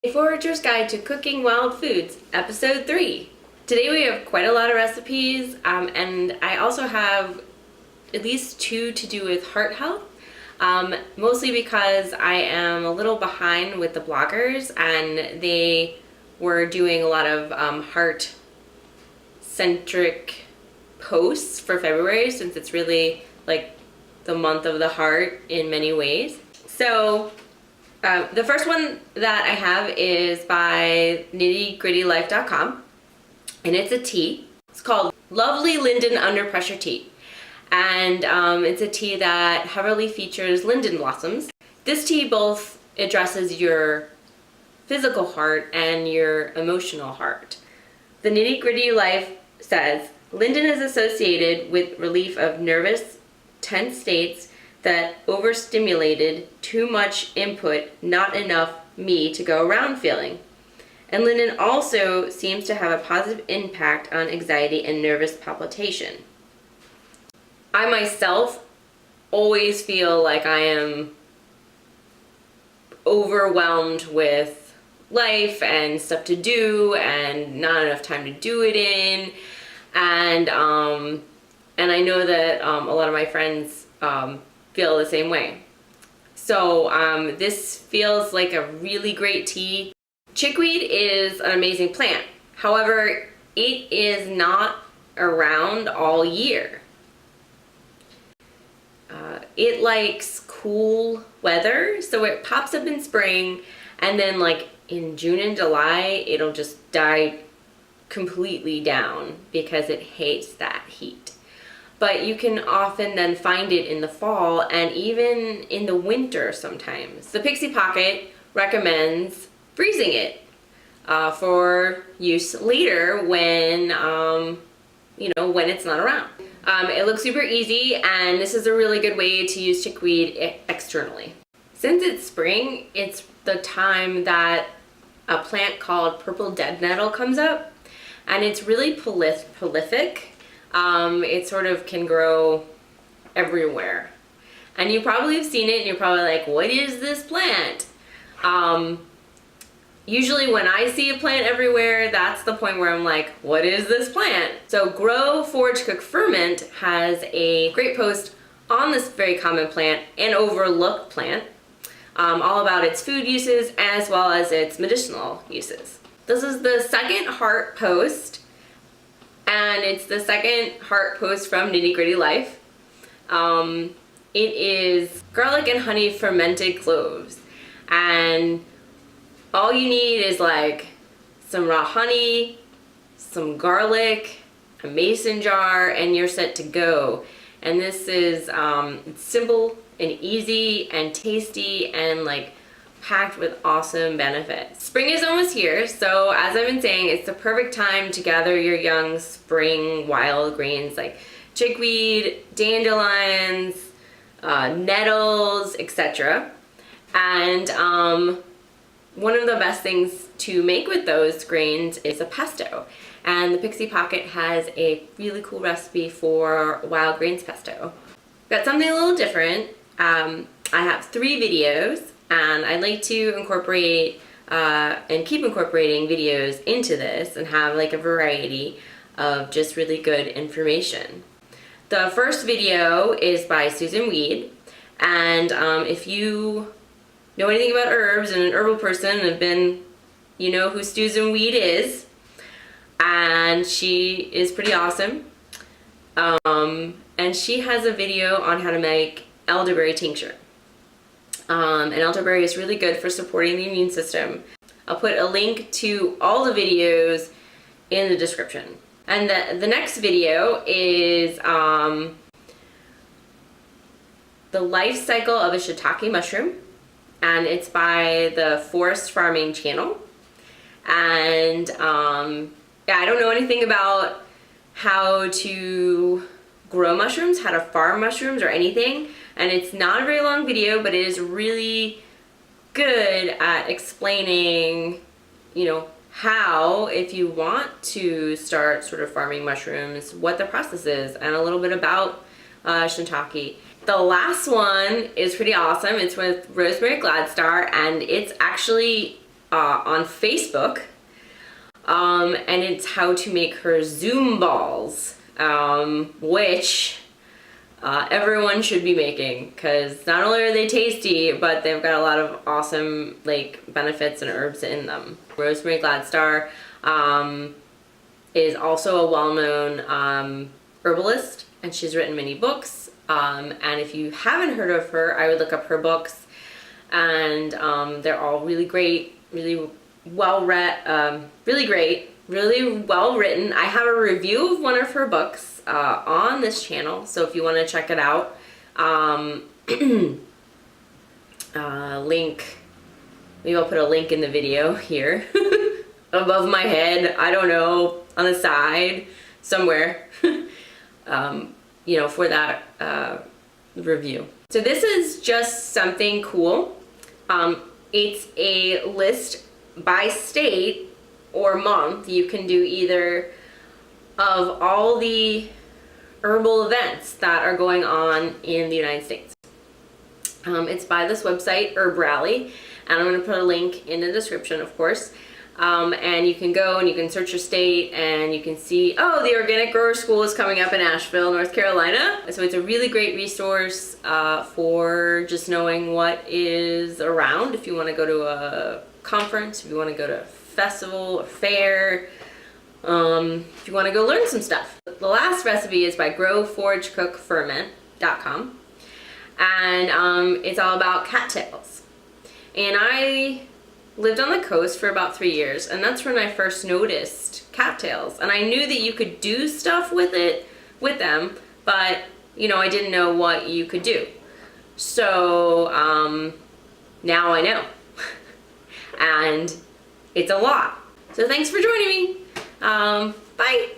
A Forager's Guide to Cooking Wild Foods, Episode 3. Today we have quite a lot of recipes, and I also have at least 2 to do with heart health, mostly because I am a little behind with the bloggers, and they were doing a lot of heart-centric posts for February, since it's really like the month of the heart in many ways. So the first one that I have is by nittygrittylife.com, and it's a tea. It's called Lovely Linden Under Pressure Tea, and it's a tea that heavily features linden blossoms. This tea both addresses your physical heart and your emotional heart. The Nitty Gritty Life says, linden is associated with relief of nervous, tense states that overstimulated, too much input, not enough me to go around feeling. And linden also seems to have a positive impact on anxiety and nervous palpitation. I myself always feel like I am overwhelmed with life and stuff to do and not enough time to do it in. And I know that a lot of my friends feel the same way. So this feels like a really great tea. Chickweed is an amazing plant. However, it is not around all year. It likes cool weather, so it pops up in spring, and then like in June and July, it'll just die completely down because it hates that heat. But you can often then find it in the fall and even in the winter sometimes. The Pixie Pocket recommends freezing it for use later when, when it's not around. It looks super easy, and this is a really good way to use chickweed externally. Since it's spring, it's the time that a plant called purple dead nettle comes up, and it's really prolific. It sort of can grow everywhere. And you probably have seen it and you're probably like, what is this plant? Usually when I see a plant everywhere, that's the point where I'm like, what is this plant? So Grow, Forage, Cook, Ferment has a great post on this very common plant and overlooked plant, all about its food uses as well as its medicinal uses. This is the second heart post, and it's the second heart post from Nitty Gritty Life. It is garlic and honey fermented cloves, and all you need is like some raw honey, some garlic, a mason jar, and you're set to go. And this is it's simple and easy and tasty and like packed with awesome benefits. Spring is almost here, so as I've been saying, it's the perfect time to gather your young spring wild greens like chickweed, dandelions, nettles, etc. And one of the best things to make with those grains is a pesto. And the Pixie Pocket has a really cool recipe for wild greens pesto. Got something a little different. I have 3 videos, and I like to incorporate and keep incorporating videos into this and have like a variety of just really good information. The first video is by Susan Weed, and if you know anything about herbs and an herbal person and have been, you know who Susan Weed is, and she is pretty awesome. And she has a video on how to make elderberry tincture. And elderberry is really good for supporting the immune system. I'll put a link to all the videos in the description. And the next video is the life cycle of a shiitake mushroom, and it's by the Forest Farming channel. And yeah, I don't know anything about how to grow mushrooms, how to farm mushrooms or anything, and it's not a very long video, but it is really good at explaining, how, if you want to start sort of farming mushrooms, what the process is, and a little bit about shiitake. The last one is pretty awesome. It's with Rosemary Gladstar, and it's actually on Facebook, and it's how to make her Zoom balls, which everyone should be making, because not only are they tasty, but they've got a lot of awesome like benefits and herbs in them. Rosemary Gladstar is also a well-known herbalist, and she's written many books. And if you haven't heard of her, I would look up her books, and they're all really great, really well read, really well written. I have a review of one of her books on this channel, so if you want to check it out, link, maybe I'll put a link in the video here above my head, I don't know, on the side somewhere, you know, for that review. So this is just something cool. It's a list by state or month. You can do either of all the herbal events that are going on in the United States. It's by this website, Herb Rally, and I'm going to put a link in the description, of course. And you can go and you can search your state and you can see, oh, the Organic Grower School is coming up in Asheville, North Carolina. So it's a really great resource for just knowing what is around. If you want to go to a conference, if you want to go to a festival or fair, if you want to go learn some stuff. The last recipe is by growforagecookferment.com, and it's all about cattails. And I lived on the coast for about 3 years, and that's when I first noticed cattails. And I knew that you could do stuff with them, but you know, I didn't know what you could do. So now I know, and it's a lot. So thanks for joining me. Bye.